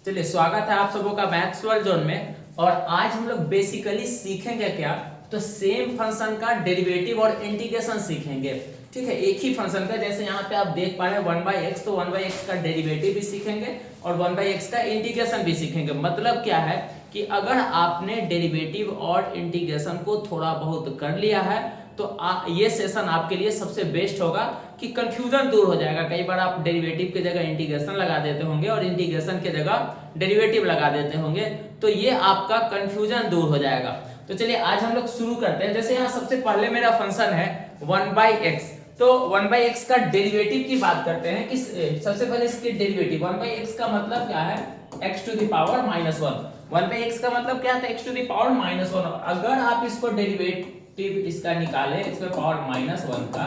चलिए स्वागत है आप सबों का मैथ्स वर्ल्ड जोन में। और आज हम लोग बेसिकली सीखेंगे क्या, तो सेम फंक्शन का डेरिवेटिव और इंटीग्रेशन सीखेंगे। ठीक है, एक ही फंक्शन का, जैसे यहाँ पे आप देख पा रहे हैं 1/x, तो 1/x का डेरिवेटिव भी सीखेंगे और 1/x का इंटीग्रेशन भी सीखेंगे। मतलब क्या है कि अगर आपने डेरिवेटिव और इंटीग्रेशन को थोड़ा बहुत कर लिया है तो ये सेशन आपके लिए सबसे बेस्ट होगा कि कंफ्यूजन दूर हो जाएगा। कई बार आप डेरिवेटिव की जगह इंटीग्रेशन लगा देते होंगे और इंटीग्रेशन की जगह डेरिवेटिव लगा देते होंगे, तो ये आपका कंफ्यूजन दूर हो जाएगा। तो चलिए आज हम लोग शुरू करते हैं। जैसे यहाँ सबसे पहले मेरा फंक्शन है 1/x, तो 1/x का डेरिवेटिव की बात करते हैं कि सबसे पहले इसके डेरिवेटिव 1/x का मतलब क्या है, x to the power -1। 1/x का मतलब क्या था, x टू द पावर -1। अगर आप इसको डेरिवेटिव इसका निकाले, इसका पावर -1 का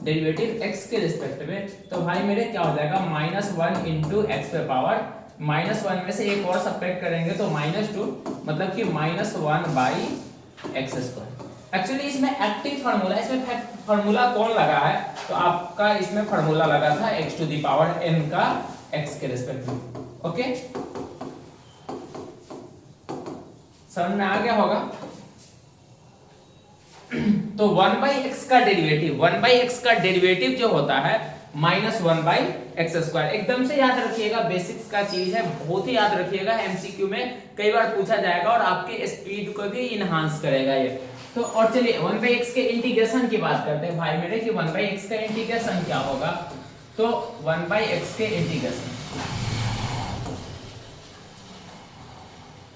डेरिवेटिव x के रिस्पेक्ट में, तो भाई मेरे क्या हो जाएगा -1 इंटू एक्स पे पावर -1 में से एक और सब्ट्रैक्ट करेंगे तो -2, मतलब कि -1/x²। एक्चुअली इसमें एक्टिव फार्मूला, इसमें फार्मूला कौन लगा है, तो आपका इसमें फार्मूला लगा था x to the power n का x के रिस्पेक्ट में। ओके, समझ में आ गया होगा। तो 1/x का डेरिवेटिव जो होता है -1/x²। एकदम से याद रखिएगा, बेसिक्स का चीज है, बहुत ही याद रखिएगा। एमसीक्यू में कई बार पूछा जाएगा और आपके स्पीड को भी इनहांस करेगा ये। तो और चलिए 1/x के इंटीग्रेशन की बात करते हैं भाई मेरे कि 1/x का इंटीग्रेशन क्या होगा। तो 1/x के इंटीग्रेशन,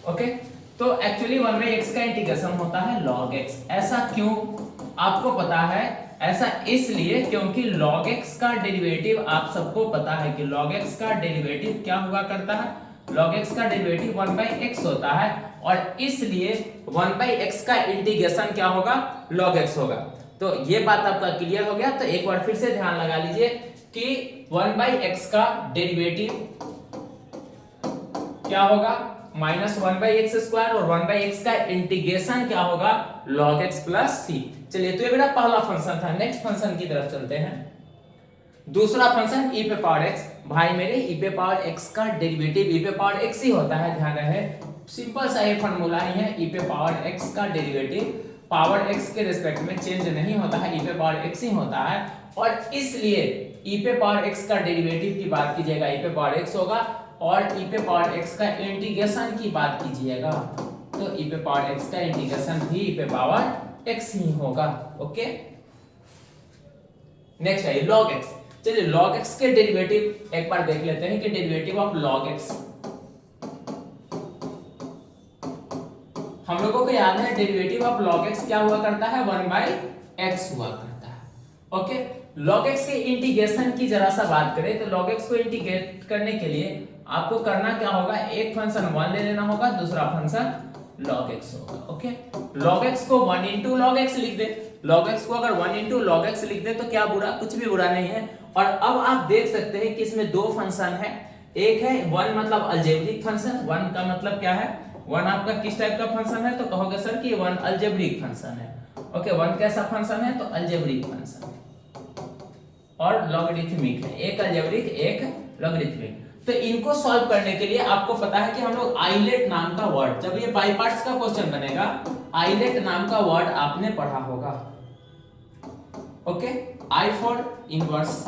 ओके, तो एक्चुअली 1/x का इंटीग्रेशन होता है log x। ऐसा क्यों आपको पता है, ऐसा इसलिए क्योंकि log x का डेरिवेटिव आप सबको पता है कि log x का डेरिवेटिव क्या हुआ करता है, log x का डेरिवेटिव 1/x होता है और इसलिए 1/x का इंटीग्रेशन क्या होगा, log x होगा। तो ये बात आपका क्लियर हो गया। तो एक बार फिर से ध्यान लगा लीजिए कि 1/x का डेरिवेटिव क्या होगा, -1/x² और 1/x का इंटीग्रेशन क्या होगा, log x प्लस c। चलिए, तो ये मेरा पहला फंक्शन था। नेक्स्ट फंक्शन की तरफ चलते हैं। दूसरा फंक्शन e पे पावर x। भाई मेरे e पे पावर x का डेरिवेटिव e पे पावर x ही होता है, ध्यान रहे। सिंपल सा ये फार्मूला ही है। e पे पावर x का डेरिवेटिव पावर x के रिस्पेक्ट में चेंज नहीं होता है, e पे पावर x ही होता है। और इसलिए e पे पावर x का डेरिवेटिव की बात कीजिएगा e पे पावर x होगा और e पे पावर x का इंटीग्रेशन की बात कीजिएगा तो e पे पावर x का इंटीग्रेशन भी e पे पावर x ही होगा। ओके, नेक्स्ट है log x। चलिए log x के डेरिवेटिव एक बार देख लेते हैं कि डेरिवेटिव ऑफ log x, हम लोगों को याद है डेरिवेटिव ऑफ log x क्या हुआ करता है, 1/x हुआ करता है। ओके, log x के इंटीग्रेशन की जरा सा बात करें तो log x को इंटीग्रेट करने के लिए आपको करना क्या होगा, एक फंक्शन 1 ले लेना होगा, दूसरा फंक्शन log x होगा। ओके, log x को 1 into log x लिख दे। log x को अगर 1 into log x लिख दे तो क्या बुरा, कुछ भी बुरा नहीं है। और अब आप देख सकते हैं कि इसमें दो फंक्शन है। एक है 1 मतलब अलजेब्रिक फंक्शन। 1 का मतलब क्या है, 1 आपका किस टाइप का फंक्शन है, तो कहोगे सर कि 1 अलजेब्रिक फंक्शन है। ओके, 1 कैसा फंक्शन है, तो अलजेब्रिक फंक्शन और लॉगरिथमिक है। एक अलजेब्रिक, एक लॉगरिथमिक। तो इनको सॉल्व करने के लिए आपको पता है कि हम लोग आइलेट नाम का वर्ड, जब ये बाई पार्ट्स का क्वेश्चन बनेगा, आइलेट नाम का वर्ड आपने पढ़ा होगा। Okay, I for inverse,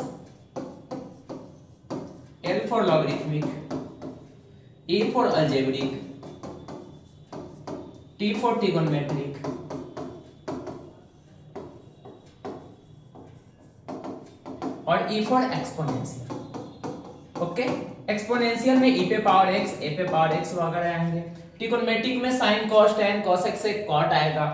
L for logarithmic, E for algebraic, T for trigonometric, और E for exponential. Okay, exponential में e पे पावर x, a पे पावर x वगैरह आएंगे। ट्रिगोनोमेट्रिक में sin cos tan cos x से cot आएगा।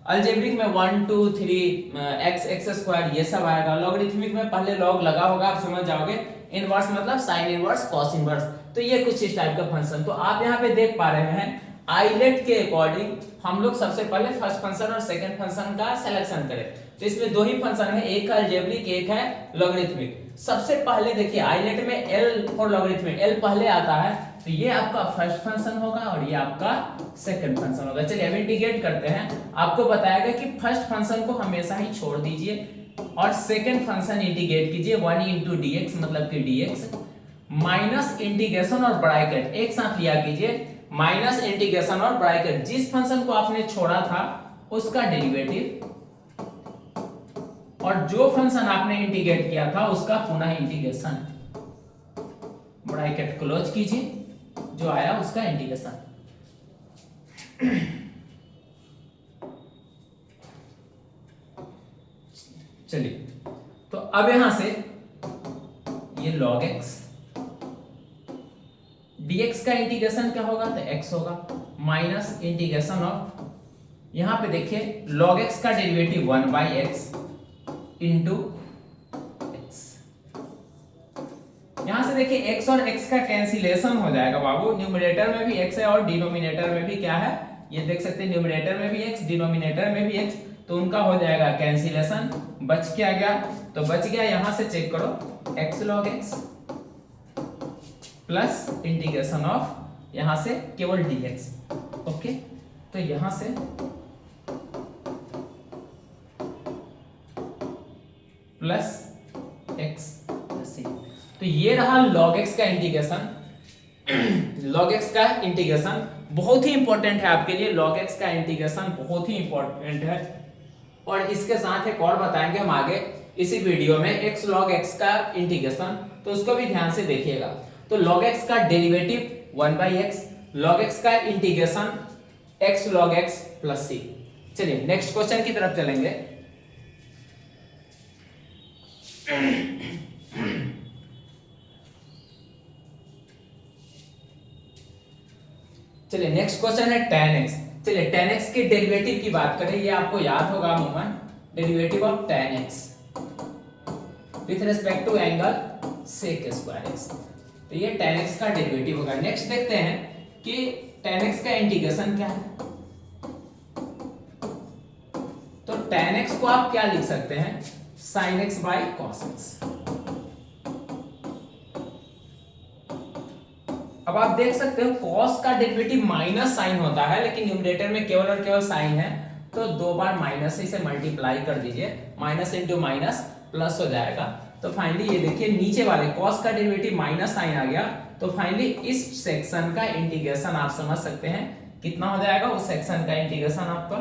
Algebraic में 1 2 3 x x², ये सब आएगा। लॉगरिथमिक में पहले लॉग लगा होगा, आप समझ जाओगे। इनवर्स मतलब sin इनवर्स cos इनवर्स। तो ये कुछ इस टाइप का फंक्शन। तो आप यहाँ पे देख पा रहे हैं आइलेट के अकॉर्डिंग हम लोग सबसे पहले फर्स्ट फंक्शन और सेकंड फंक्शन का सिलेक्शन करें। तो इसमें दो ही फंक्शन है, एक है अलजेब्रिक, एक है लॉगरिथमिक। सबसे पहले देखिए आइलेट में L फॉर लॉगरिथमिक, L पहले आता है, तो ये आपका फर्स्ट फंक्शन होगा और ये आपका सेकंड फंक्शन होगा। चलिए अब इंटीग्रेट करते हैं। आपको बताएगा कि फर्स्ट फंक्शन को हमेशा ही छोड़ दीजिए और सेकंड फंक्शन इंटीग्रेट कीजिए 1 into dx मतलब कि dx माइनस इंटीग्रेशन और ब्रैकेट एक साथ लिया कीजिए, माइनस इंटीग्रेशन और ब्रैकेट, जिस फंक्शन को आपने छोड़ा था उसका डेरिवेटिव और जो फंक्शन आपने इंटीग्रेट किया था उसका पुनः इंटीग्रेशन, ब्रैकेट क्लोज कीजिए, जो आया उसका इंटीग्रेशन। चलिए, तो अब यहां से ये log x dx का इंटीग्रेशन क्या होगा, तो x होगा, माइनस इंटीग्रेशन ऑफ, यहां पे देखिए log x का डेरिवेटिव 1/x इंटू x, यहां से देखिए x और x का कैंसिलेशन हो जाएगा बाबू, न्यूमरेटर में भी x है और डिनोमिनेटर में भी क्या है, ये देख सकते हैं न्यूमरेटर में भी x, डिनोमिनेटर में भी x, तो उनका हो जाएगा कैंसिलेशन, बच क्या गया, तो बच गया, यहां से चेक करो x log x plus integration of, यहां से केवल dx, ओके, तो यहां से प्लस x प्लस c, तो ये रहा log x का इंटीग्रेशन। log x का इंटीग्रेशन बहुत ही इंपॉर्टेंट है आपके लिए, log x का इंटीग्रेशन बहुत ही इंपॉर्टेंट है, और इसके साथ एक और बताएंगे हम आगे इसी वीडियो में x log x का इंटीग्रेशन, तो उसको भी ध्यान से देखिएगा। तो log x का डेरिवेटिव 1/x, log x का integration x log x plus c। चलिए नेक्स्ट क्वेश्चन की तरफ चलेंगे। चलिए नेक्स्ट क्वेश्चन है tan x। चलिए tan x के डेरिवेटिव की बात करें, ये आपको याद होगा अमूमन, derivative of tan x with respect to angle sec square x, तो ये tan x का डेरिवेटिव होगा। नेक्स्ट देखते हैं कि tan x का इंटीग्रेशन क्या है, तो tan x को आप क्या लिख सकते हैं, sin x by cos x। अब आप देख सकते हो cos का डेरिवेटिव माइनस साइन होता है, लेकिन न्यूमरेटर में केवल और केवल साइन है, तो दो बार माइनस से इसे मल्टीप्लाई कर दीजिए, माइनस इंटू माइनस प्लस हो जाएगा। तो फाइनली ये देखिए नीचे वाले cos का डेरिवेटिव माइनस साइन आ गया, तो फाइनली इस सेक्शन का इंटीग्रेशन आप समझ सकते हैं कितना हो जाएगा, उस सेक्शन का इंटीग्रेशन आपका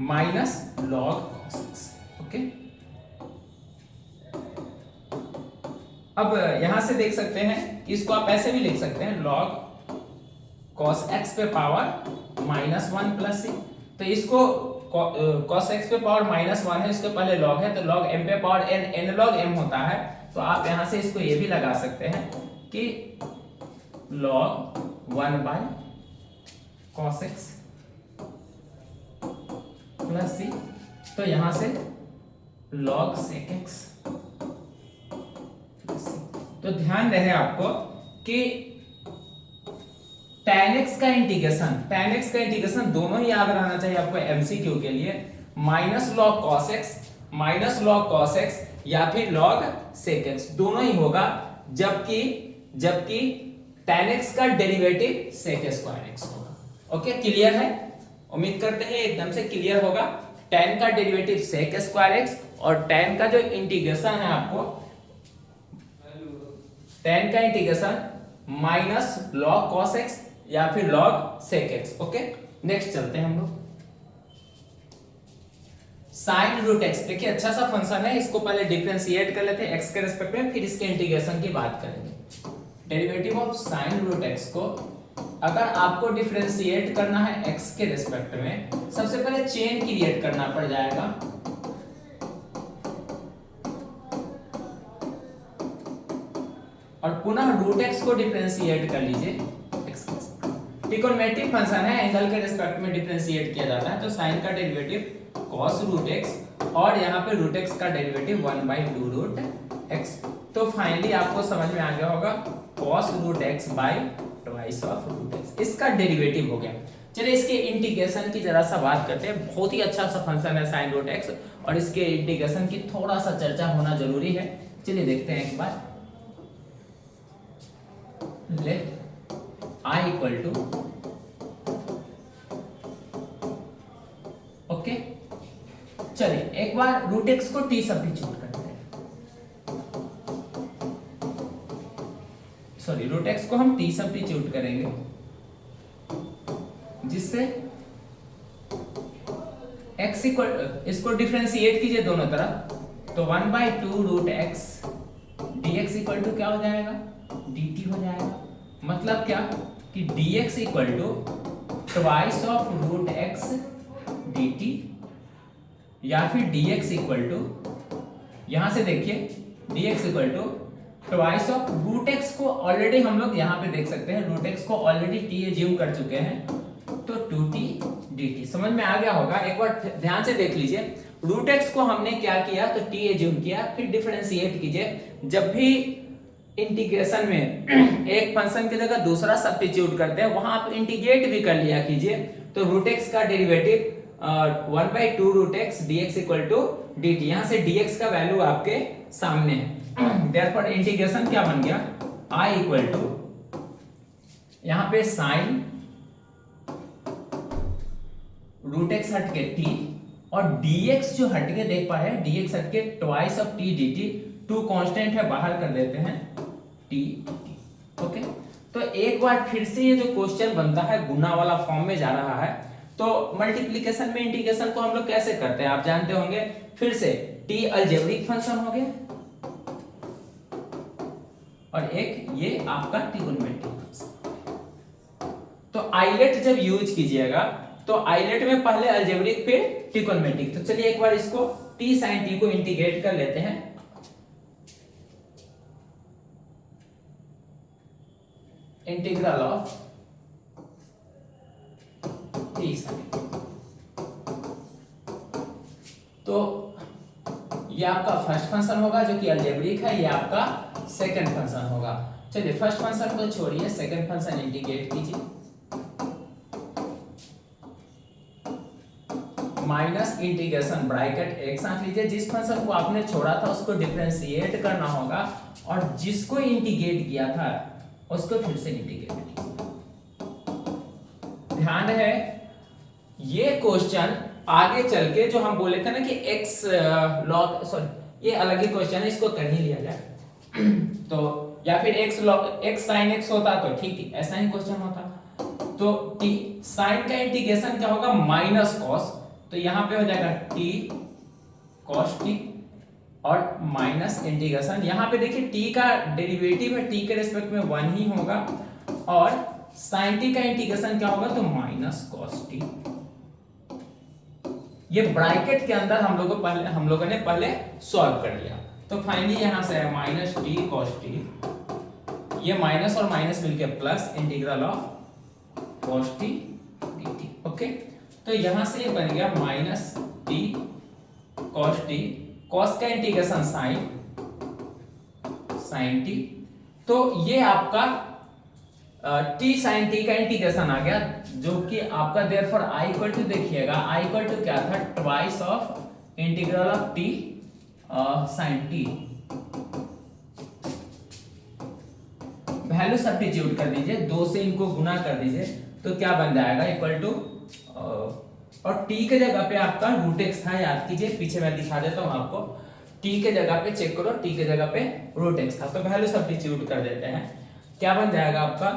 minus log cos x, okay. अब यहां से देख सकते हैं कि इसको आप ऐसे भी लिख सकते हैं log cos x पे पावर -1 प्लस c, तो इसको cos x पे पावर -1 है, इसके पहले log है, तो log m पे पावर n log m होता है, तो आप यहां से इसको ये भी लगा सकते हैं कि log 1/cos x plus c, तो यहां से log sec x, तो ध्यान रहे आपको कि tan x का इंटीग्रेशन दोनों ही याद रहना चाहिए आपको एमसीक्यू के लिए, माइनस log cos x या फिर log sec x दोनों ही होगा, जबकि tan x का डेरिवेटिव sec स्क्वायर x होगा। ओके, क्लियर है, उम्मीद करते हैं एकदम से क्लियर होगा। tan का डेरिवेटिव sec स्क्वायर x और tan का जो इंटीग्रेशन है आपको, tan का integration minus log cos x या फिर log sec x, okay. Next चलते हैं हम लोग sin रूट x। देखिए अच्छा सा फंक्शन है, इसको पहले डिफरेंशिएट कर लेते हैं x के रिस्पेक्ट में, फिर इसके इंटीग्रेशन की बात करेंगे। Derivative of sin root x को अगर आपको डिफरेंशिएट करना है x के रिस्पेक्ट में, सबसे पहले चेन क्रिएट करना पड़ जाएगा, और पुनः रूट x को डिफरेंशिएट कर लीजिए x के रिस्पेक्ट। ट्रिगोनोमेट्रिक फंक्शन है, एंगल के रिस्पेक्ट में डिफरेंशिएट किया जाता है, तो sin का डेरिवेटिव cos रूट x और यहाँ पे रूट x का डेरिवेटिव 1/2 रूट x, तो फाइनली आपको समझ में आ गया होगा cos root x by twice of root x, इसका डेरिवेटिव हो गया। चलिए इसके इंटीग्रेशन की जरा सा बात करते हैं, बहुत ही अच्छा सा फंक्शन है sin रूट x, और इसके इंटीग्रेशन की थोड़ा सा चर्चा होना जरूरी है। चलिए देखते हैं एक बार, let I equal to, okay. चलिए एक बार रूट x को t सब्स्टिट्यूट करते हैं, सॉरी रूट एक्स को हम टी सब्स्टिट्यूट करेंगे, जिससे x इक्वल, इसको डिफरेंशिएट कीजिए दोनों तरफ, तो 1/2 root x dx equal to क्या हो जाएगा, dt हो जाएगा। मतलब क्या कि dx equal to twice of root x dt, या फिर dx इक्वल टू, यहां से देखिए dx equal to twice of root x को ऑलरेडी हम लोग यहां पे देख सकते हैं, रूट एक्स को ऑलरेडी t एज्यूम कर चुके हैं, तो 2t dt। समझ में आ गया होगा। एक बार ध्यान से देख लीजिए, रूट एक्स को हमने क्या किया, तो t एज्यूम किया, फिर डिफरेंशिएट कीजिए। जब भी इंटीग्रेशन में एक फंक्शन की जगह दूसरा सब्स्टिट्यूट करते हैं, वहां आप इंटीग्रेट भी कर लिया कीजिए, तो रूट एक्स का derivative 1/2 root x dx equal to dt, यहां से dx का वैल्यू आपके सामने है। देयरफॉर इंटीग्रेशन क्या बन गया, I इक्वल टू यहां पे साइन रूट एक्स हट के t, और dx जो हट के देख पा रहे हैं, dx हट के twice of t dt, two constant है बाहर कर देते हैं t dt। ओके, तो एक बार फिर से ये जो क्वेश्चन बनता है गुना वाला फॉर्म में जा रहा है। तो मल्टीप्लिकेशन में इंटीग्रेशन को हम लोग कैसे करते हैं आप जानते होंगे। फिर से t अलजेब्रिक फंक्शन हो गया, और एक ये आपका ट्रिगोनोमेट्रिक फंक्शन। तो आइलेट जब यूज कीजिएगा, तो आइलेट में पहले अलजेब्रिक फिर ट्रिगोनोमेट्रिक। तो चलिए एक बार इसको t sin t को इंटीग्रेट कर लेते हैं। Integral of t sin t, तो ये आपका फर्स्ट फंक्शन होगा जो कि अलजेब्रिक है, ये आपका सेकंड फंक्शन होगा। चलिए फर्स्ट फंक्शन को छोड़िए, सेकंड फंक्शन इंटीग्रेट कीजिए। माइनस इंटीग्रेशन ब्रैकेट एक साथ लीजिए, जिस फंक्शन को आपने छोड़ा था उसको डिफरेंशिएट करना होगा, और जिसको इंटीग्रेट किया था उसको फिर से इंटीग्रेट कीजिए। ध्यान है, ये क्वेश्चन आगे चल के जो हम बोले थे ना कि x log, सॉरी ये अलग ही क्वेश्चन है, इसको कर ही लिया जाए। तो या फिर x log x sin x होता तो ठीक थी, ऐसा ही क्वेश्चन होता। तो t sin का इंटीग्रेशन क्या होगा, माइनस cos, तो यहां पे हो जाएगा t cos t, और माइनस इंटीग्रेशन, यहां पे देखिए t का डेरिवेटिव है, t के रिस्पेक्ट में 1 ही होगा, और sin t का इंटीग्रेशन क्या होगा, तो माइनस cos t। ये ब्रैकेट के अंदर हम लोगों ने पहले सॉल्व कर लिया। तो फाइनली यहां से है माइनस टी कॉस टी, ये माइनस और माइनस मिलके plus integral of cos T dt। Okay, तो यहां से ये बन गया minus T cos T, cos का इंटीग्रेशन साइन टी, तो ये आपका t sin t का इंटीग्रेशन आ गया, जो कि आपका देयरफॉर i इक्वल टू, देखिएगा i इक्वल टू क्या था, twice of integral of t sin t। Value substitute कर दीजिए, 2 से इनको गुना कर दीजिए, तो क्या बन जाएगा, इक्वल टू, और t के जगह पे आपका रूट x था, याद कीजिए, पीछे मैं दिखा देता हूं आपको, t के जगह पे चेक करो, t के जगह पे रूट x था, तो वैल्यू सब्स्टिट्यूट कर देते हैं। क्या बन जाएगा आपका,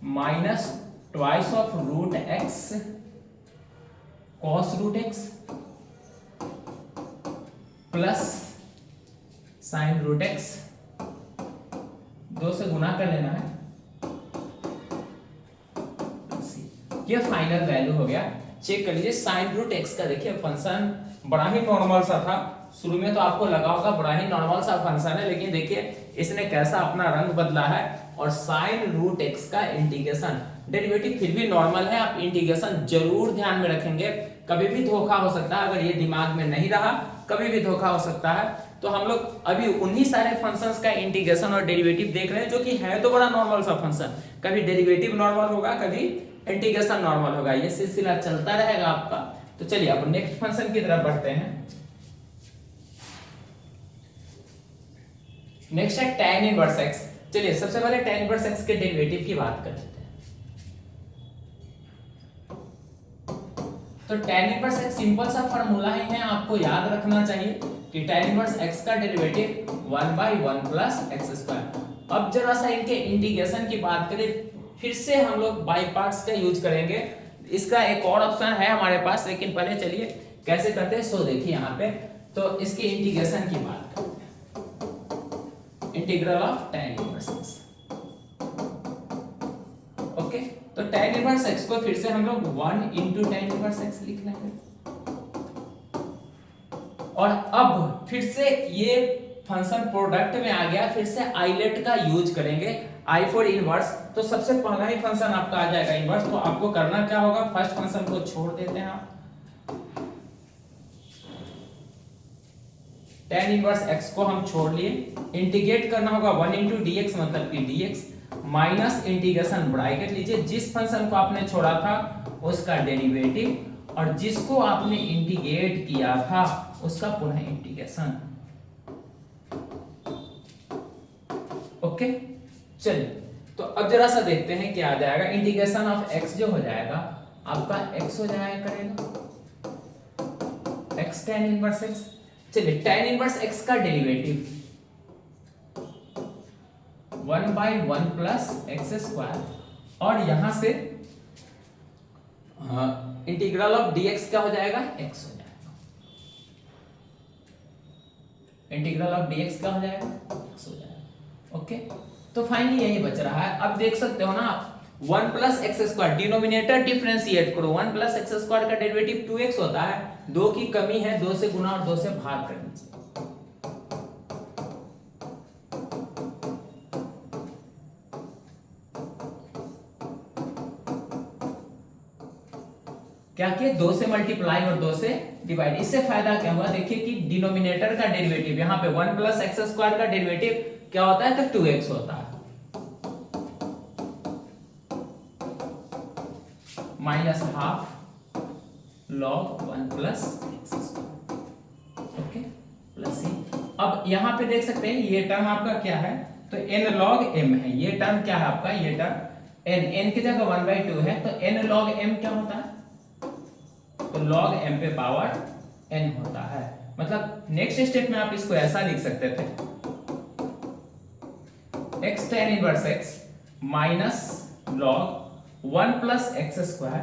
minus twice of root x cos root x plus sine root x, 2 से गुना कर लेना है, ये फाइनल वैल्यू हो गया। चेक कर लीजिए साइन रूट एक्स का, देखिए फंक्शन बड़ा ही नॉर्मल सा था, शुरू में तो आपको लगा होगा बड़ा ही नॉर्मल सा फंक्शन है, लेकिन देखिए इसने कैसा अपना रंग बदला है, और साइन रूट एक्स का इंटीग्रेशन डेरिवेटिव फिर भी नॉर्मल है, आप इंटीग्रेशन जरूर ध्यान में रखेंगे, कभी भी धोखा हो सकता है, अगर ये दिमाग में नहीं रहा कभी भी धोखा हो सकता है। तो हम लोग अभी 19 सारे फंक्शंस का इंटीग्रेशन और डेरिवेटिव देख रहे हैं, जो कि है तो बड़ा नॉर्मल सा फंक्शन, कभी डेरिवेटिव नॉर्मल होगा, कभी इंटीग्रेशन नॉर्मल होगा, ये सिलसिला चलता रहेगा आपका। तो चलिए अब नेक्स्ट फंक्शन की तरफ बढ़ते हैं। नेक्स्ट है tan इनवर्स x। चलिए सबसे पहले tan इनवर्स x के डेरिवेटिव की बात कर लेते हैं। तो tan इनवर्स x सिंपल सा फार्मूला ही है, आपको याद रखना चाहिए कि tan इनवर्स x का डेरिवेटिव 1/1 प्लस x स्क्वायर। अब जरा सा इनके इंटीग्रेशन की बात करें, फिर से हम लोग बाय पार्ट्स का यूज करेंगे। इसका एक और ऑप्शन है हमारे पास, लेकिन पहले चलिए कैसे करते हैं सो देखिए यहाँ पे। तो इसके इंटीग्रेशन की बात करते हैं, integral of tan inverse x। Okay, तो tan इनवर्स x को फिर से हम लोग 1 into tan इनवर्स x लिख लेंगे। और अब फिर से ये फंक्शन प्रोडक्ट में आ गया, फिर से आइलेट का यूज करेंगे, आई फॉर इनवर्स। तो सबसे पहला ही फंक्शन आपका आ जाएगा इनवर्स। तो आपको करना क्या होगा, फर्स्ट फंक्शन को छोड़ देते हैं आप, tan इनवर्स x को हम छोड़ लिए, इंटीग्रेट करना होगा 1 into dx मतलब कि dx माइनस इंटीग्रेशन ब्रैकेट लीजिए, जिस फंक्शन को आपने छोड़ा था उसका डेरिवेटिव और जिसको आपने इंटीग्रेट किया था उसका पुनः इंटीग्रेशन। ओके, चलिए तो अब जरा सा देखते हैं क्या आ जाएगा। इंटीग्रेशन ऑफ x जो हो जाएगा आपका x हो जाएगा करेगा x tan इनवर्स x। चलिए tan इनवर्स x का डेरिवेटिव 1/1 प्लस एक्स स्क्वायर, और यहां से इंटीग्रल ऑफ dx क्या हो जाएगा, x हो जाएगा। इंटीग्रल ऑफ dx क्या हो जाएगा, x हो जाएगा। ओके, तो फाइनली यही बच रहा है। अब देख सकते हो ना, 1 plus X square denominator differentiate करो, 1 प्लस एक्स स्क्वायर का डेरिवेटिव 2x होता है, 2 की कमी है, 2 से गुना और 2 से भाग कर दीजिए। क्या किया, 2 से मल्टीप्लाई और 2 से डिवाइड। इससे फायदा क्या हुआ, देखिए कि डिनोमिनेटर का डेरिवेटिव यहाँ पे 1 प्लस एक्स स्क्वायर का डेरिवेटिव क्या होता है, तो 2x होता है, minus half log 1 plus X square. Okay, plus C. अब यहां पे देख सकते हैं ये टर्म आपका क्या है, तो n log m है। ये टर्म क्या है आपका, ये टर्म n की जगह 1/2 है, तो n log m क्या होता है, तो log m पे पावर n होता है। मतलब नेक्स्ट स्टेप में आप इसको ऐसा लिख सकते थे, x tan inverse x minus log 1 plus X square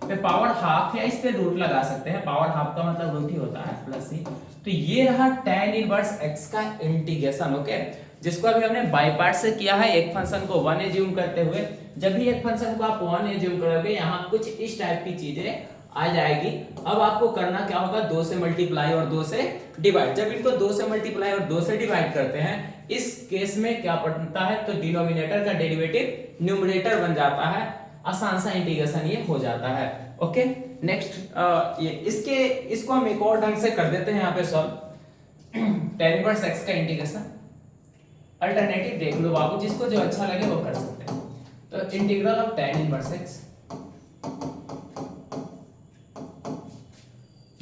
पे पावर हाफ, या इस पे रूट लगा सकते हैं, पावर हाफ का मतलब रूट ही होता है, प्लस सी। तो ये रहा tan इनवर्स x का इंटीग्रेशन। ओके, जिसको अभी हमने बाय पार्ट से किया है, एक फंक्शन को 1 एज्यूम करते हुए। जब भी एक फंक्शन को आप 1 एज्यूम करोगे, यहाँ कुछ इस टाइप की चीजें आ जाएगी। अब आपको करना क्या होगा, 2 से मल्टीप्लाई और 2 से डिवाइड। जब इनको 2 से मल्टीप्लाई और 2 से डिवाइड करते हैं, इस केस में क्या बनता है, तो डिनोमिनेटर का डेरिवेटिव न्यूमरेटर बन जाता है, आसान सा इंटीग्रेशन ये हो जाता है। ओके, नेक्स्ट ये इसको हम एक और ढंग से कर देते हैं यहाँ पे सॉल्व। tan इनवर्स x का इंटीग्रेशन अल्टरनेटिव देख लो बाबू, जिसको जो अच्छा लगे वो कर सकते हैं। तो integral of tan inverse x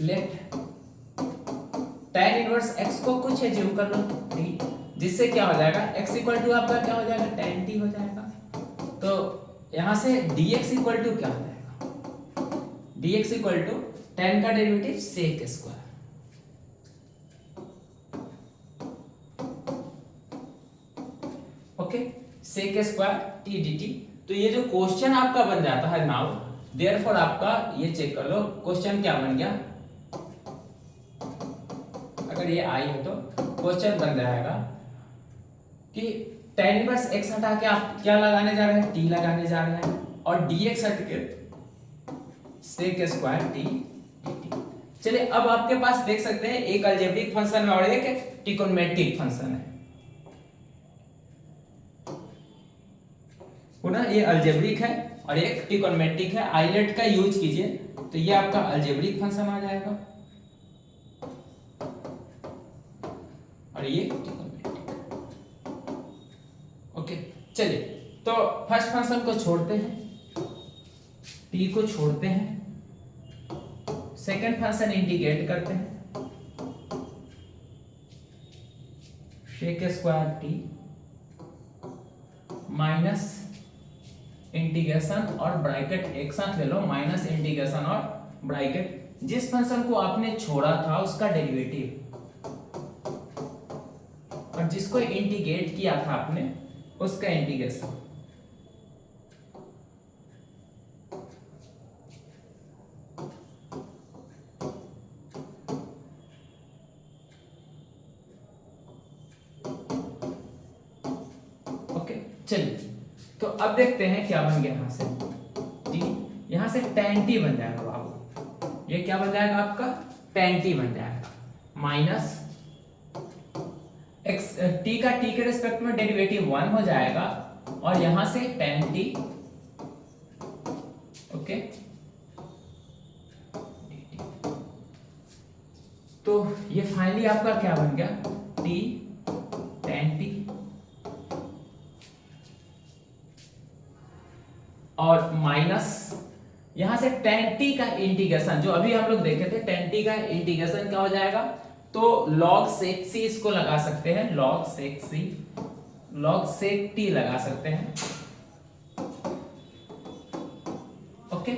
let tan inverse x को कुछ एज्यूम कर लो t, जिससे क्या हो जाएगा, x इक्वल टू आपका क्या हो जाएगा, tan t हो जाएगा। तो यहां से dx इक्वल टू क्या हो जाएगा, dx इक्वल टू tan का derivative sec square. Okay, sec square t dt। तो ये जो क्वेश्चन आपका बन जाता है नाउ, देयरफॉर आपका ये चेक कर लो, क्वेश्चन क्या बन गया, अगर ये आई है तो क्वेश्चन बन जाएगा कि tan इनवर्स x हटा के आप क्या लगाने जा रहे हैं, t लगाने जा रहे हैं, और dx हट के sec स्क्वायर t dt। चलिए अब आपके पास देख सकते हैं एक अलजेब्रिक फंक्शन है और एक ट्रिगोनोमेट्रिक फंक्शन है। पुनः ये अलजेब्रिक है और एक ट्रिगोनोमेट्रिक है, आइलेट का यूज कीजिए तो ये आपका अलजेब्रिक फंक्शन आ जाएगा और ये ट्रिगोनोमेट्रिक। ओके, चलिए तो फर्स्ट फंक्शन को छोड़ते हैं, t को छोड़ते हैं, सेकंड फंक्शन इंटीग्रेट करते हैं, sec square t minus integration और ब्रैकेट एक साथ ले लो, माइनस इंटीग्रेशन और ब्रैकेट, जिस फंक्शन को आपने छोड़ा था उसका डेरिवेटिव, और जिसको इंटीग्रेट किया था आपने उसका इंटीग्रेशन। ओके चलिए, तो अब देखते हैं क्या बन गया यहां से टी, यहां से tan t बन जाएगा बाबू। ये क्या बन जाएगा आपका tan t बन जाएगा माइनस x, t का t के रिस्पेक्ट में डेरिवेटिव 1 हो जाएगा और यहां से tan t। ओके तो ये फाइनली आपका क्या बन गया t tan t और माइनस यहां से tan t का इंटीग्रेशन, जो अभी हम लोग देखे थे tan t का इंटीग्रेशन क्या हो जाएगा, तो log sec c इसको लगा सकते हैं, log sec c, log sec t लगा सकते हैं। ओके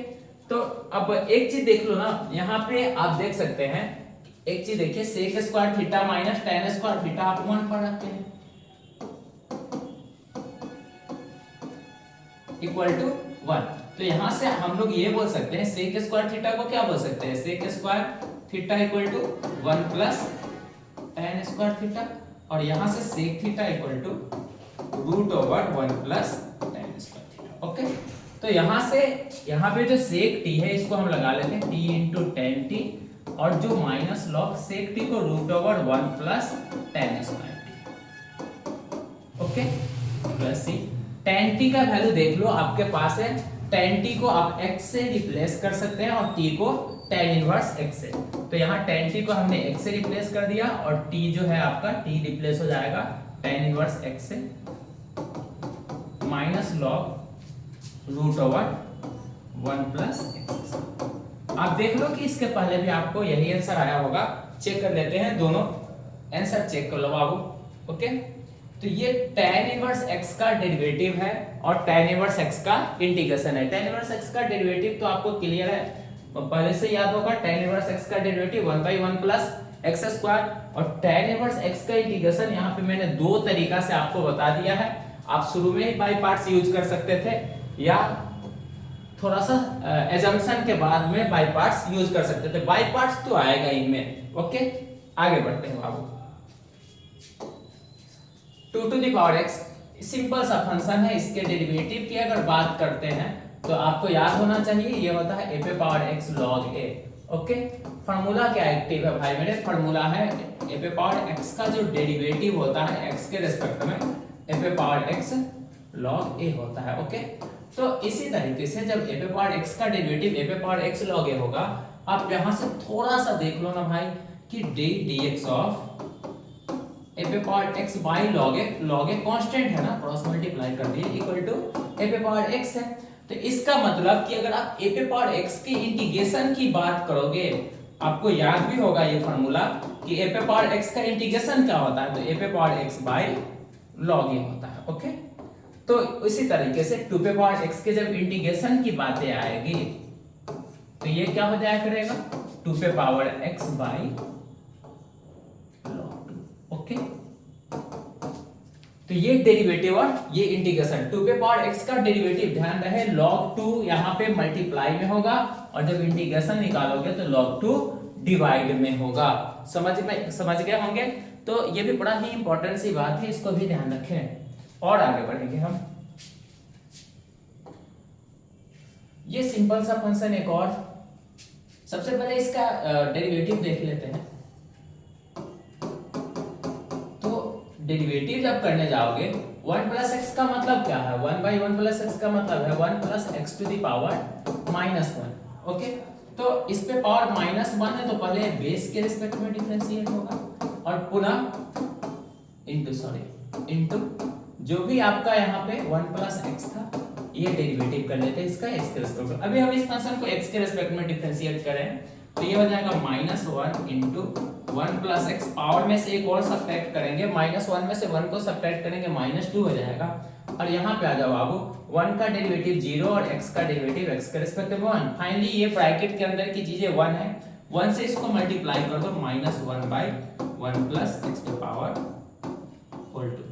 तो अब एक चीज देख लो ना, यहां पे आप देख सकते हैं, एक चीज देखिए sec square theta minus tan square theta आप 1 पर रखते हैं इक्वल टू 1। तो यहां से हम लोग ये बोल सकते हैं sec स्क्वायर थीटा को क्या बोल सकते हैं, sec square theta equal to 1 plus tan square theta, और यहां से sec theta equal to root over 1 plus tan square theta. Okay तो यहां से यहां पे जो sec t है इसको हम लगा लेते हैं t इंटू tan t, और जो माइनस log sec t को root over 1 plus tan square t। Okay plus c, tan t का वैल्यू देख लो आपके पास है, tan t को आप x से रिप्लेस कर सकते हैं और t को tan इनवर्स x से। तो यहाँ tan t को हमने x से रिप्लेस कर दिया और t जो है आपका t रिप्लेस हो जाएगा tan इनवर्स x से minus log root over 1 plus x। आप देख लो कि इसके पहले भी आपको यही आंसर आया होगा, चेक कर लेते हैं, दोनों आंसर चेक कर लो बाबू। ओके तो ये tan इनवर्स x का डेरिवेटिव है और tan इनवर्स x का इंटीग्रेशन है। tan इनवर्स x का डेरिवेटिव तो आपको क्लियर है, पहले से याद होगा, tan इनवर्स x का डेरिवेटिव 1/1 प्लस x स्क्वायर, और tan इनवर्स x का इंटीग्रेशन यहाँ पे मैंने दो तरीका से आपको बता दिया है। आप शुरू में ही बाय पार्ट्स यूज कर सकते थे या थोड़ा सा एजम्पशन के बाद में बाय पार्ट्स यूज कर सकते थे, बाय पार्ट्स तो आएगा इनमें। ओके आगे बढ़ते हैं बाबू। 2 to the power x simple सा फंक्शन है, इसके डेरिवेटिव की अगर बात करते हैं तो आपको याद होना चाहिए ये होता है a पे power x log a। Okay formula क्या एक्टिव है भाई मेरे, फार्मूला है a पे पावर x का जो डेरिवेटिव होता है x के रिस्पेक्ट में a पे पावर x log a होता है। ओके तो इसी तरीके से जब a पे पावर x का डेरिवेटिव a पे पावर x log a होगा, आप यहां से थोड़ा सा देख लो ना भाई कि dx ऑफ a पे power x by log a constant है ना, क्रॉस मल्टीप्लाई कर दिए इक्वल टू a पे पावर x है। तो इसका मतलब कि अगर आप a पे पावर x के इंटीग्रेशन की बात करोगे, आपको याद भी होगा ये फार्मूला कि a पे पावर x का इंटीग्रेशन क्या होता है, तो a पे power x by log a होता है। ओके तो इसी तरीके से 2 पे पावर x के जब इंटीग्रेशन की बातें आएगी तो ये क्या हो जाया करेगा 2 पे power x by log 2। Okay तो ये डेरिवेटिव और ये इंटीग्रेशन 2 पे पावर x का डेरिवेटिव ध्यान रहे log 2 यहाँ पे मल्टीप्लाई में होगा और जब इंटीग्रेशन निकालोगे तो log 2 डिवाइड में होगा। समझ गए होंगे। तो ये भी बड़ा ही इंपॉर्टेंट सी बात है, इसको भी ध्यान रखें। और आगे बढ़ेंगे हम, ये सिंपल सा फंक्शन एक और, सबसे पहले इसका डेरिवेटिव देख लेते हैं। डेरिवेटिव जब करने जाओगे 1 प्लस x का मतलब क्या है, 1/1 प्लस x का मतलब है 1 plus x to the power -1। Okay तो इस पे पावर -1 है तो पहले बेस के रिस्पेक्ट में डिफरेंशिएट होगा और पुनः इनटू जो भी आपका यहाँ पे 1 प्लस x था ये डेरिवेटिव कर लेते हैं इसका x के रिस्पेक्ट में। अभी हम इस फंक्शन को x के रिस्पेक्ट में डिफरेंशिएट करें तो ये हो जाएगा -1 इंटू 1 प्लस x, पावर में से एक और सब्ट्रैक्ट करेंगे, -1 में से 1 को सब्ट्रैक्ट करेंगे -2 हो जाएगा। और यहाँ पे आ जाओ बाबू 1 का डेरिवेटिव 0 और x का डेरिवेटिव x के रिस्पेक्ट में 1। फाइनली ये ब्रैकेट के अंदर की चीजें 1 है, 1 से इसको मल्टीप्लाई कर दो -1/1 plus x to power equal to,